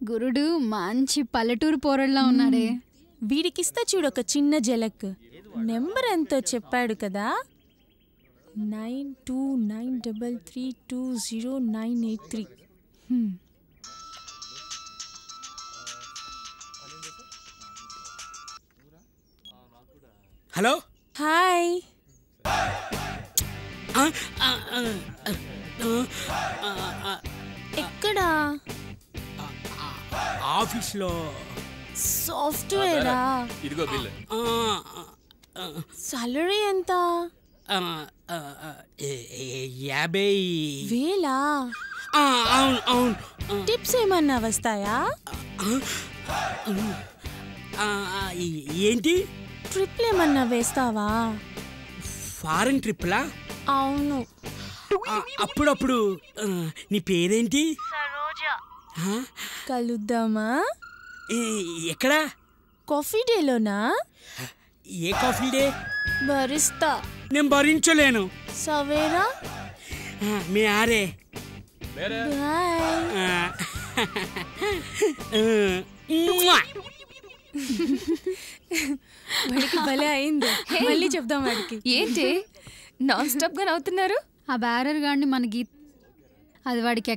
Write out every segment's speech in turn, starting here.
గురుడు మంచి పల్లెటూరు పోరడ్లా ఉన్నాడే. వీడికిస్తా చూడు ఒక చిన్న జలక్. నెంబర్ ఎంతో చెప్పాడు కదా, 9293320983. Hello, hi. ఎక్కడా? ఆఫీస్లో. సాఫ్ట్వేరా? ఇదిగో బిల్. సాలరీ ఎంత? 50,000. అవును అవును. టిప్స్ ఏమన్నా వస్తాయా? ఏంటి? ట్రిప్లు ఏమన్నా వేస్తావా? ఫారెన్ ట్రిప్లా? అవును. అప్పుడప్పుడు. నీ పేరేంటి? కలుద్దామా? ఎక్కడా? కాఫీ డేలోనా? ఏ కాఫీ డే? బరిస్తా. నేను భరించలేను. సవేరా? మీ ఆరే. వాడికి భలే అయింది. మళ్ళీ చెప్దాం వాడికి. ఏంటి నాన్ స్టాప్ గా నవ్వుతున్నారు? ఆ బ్యారర్ గాడిని మనకి అది వాడికి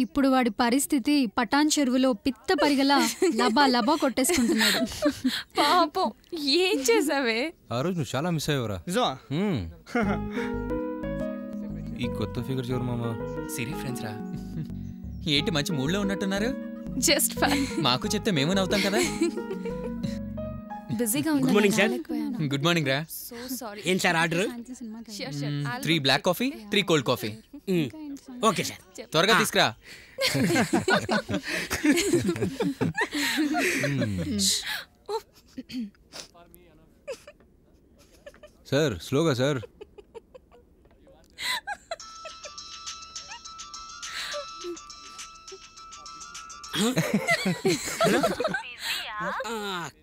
ఇప్పుడు వాడి పరిస్థితి పటాన్ చెరువులో పిత్త పరిగలా లబా లబా కొట్టేసుకుంటున్నాడు. పాపం ఏం చేసావే? ఆ రోజు నువ్వు చాలా మిస్ అయ్యవరా. ఈ కొత్త ఫిగర్స్ ఎవరు మామ? సిరి ఫ్రెండ్స్ రా. ఏంటి మంచి మూడ్లో ఉన్నట్టున్నారు? Just fun. మాకు చెప్తే మేము నవ్వుతాం కదా. బిజీగా good morning sir. Good morning రా. ఏం sir order? 3 black coffee, 3 cold coffee. Okay sir. త్వరగా తీసుకురా. సార్ స్లోగా సార్.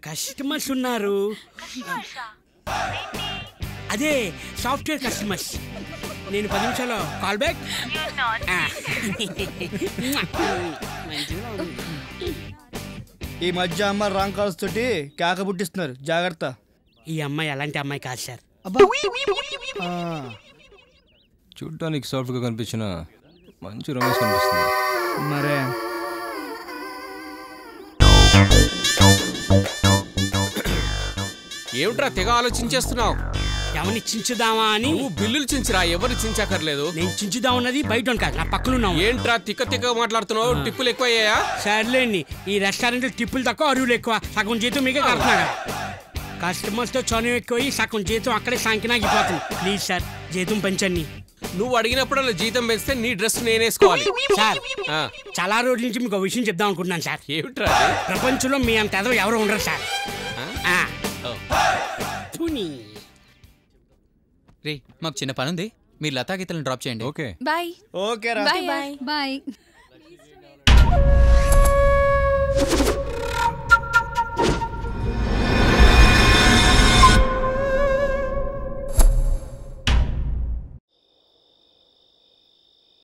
కస్టమర్స్ ఉన్నారు. అదే సాఫ్ట్వేర్ కస్టమర్స్. నేను 10 నిమిషాల్లో కాల్ బ్యాక్. ఈ మధ్య అమ్మ రాంగ్ కాల్స్ తోటి కేక పుట్టిస్తున్నారు, జాగ్రత్త. ఈ అమ్మాయి అలాంటి అమ్మాయి కాదు సార్. చూడటానికి సాఫ్ట్గా కనిపించిన మంచి రొమాన్స్ కనిపిస్తుంది. మరే ఏమిట్రా తెగ ఆలోచించేస్తున్నావు? ఎవరిని చించుదామా అని. నువ్వు బిల్లులు చించురా, ఎవరు చించక్కర్లేదు. నేను చించుదాం ఉన్నది బయట కాదు, నా పక్కన ఉన్నావు. ఏంట్రా తిక్క తిక్క మాట్లాడుతున్నావు? టిప్పులు ఎక్కువయ్యాయా? సర్లేండి, ఈ రెస్టారెంట్ టిప్పులు తక్కువ, అరువులు ఎక్కువ. సగం జీతం మీకే కడుతున్నాగా. కస్టమర్స్తో చనువు ఎక్కువ, సగం జీతం అక్కడే సాంకినాగిపోతుంది. ప్లీజ్ సార్, జీతం పెంచండి. నువ్వు అడిగినప్పుడు జీతం పెంచితే నీ డ్రెస్ నేనేసుకోవాలి. సార్, చాలా రోజుల నుంచి మీకు ఒక విషయం చెప్దాం అనుకుంటున్నాను సార్. ఏమిట్రా? ప్రపంచంలో మీ అంత ఎదవ ఎవరు ఉండరు సార్. రే, మాకు చిన్న పని ఉంది, మీరు లతా గీతలను డ్రాప్ చేయండి. Okay bye. ఓకే రా. Bye bye. బాయ్.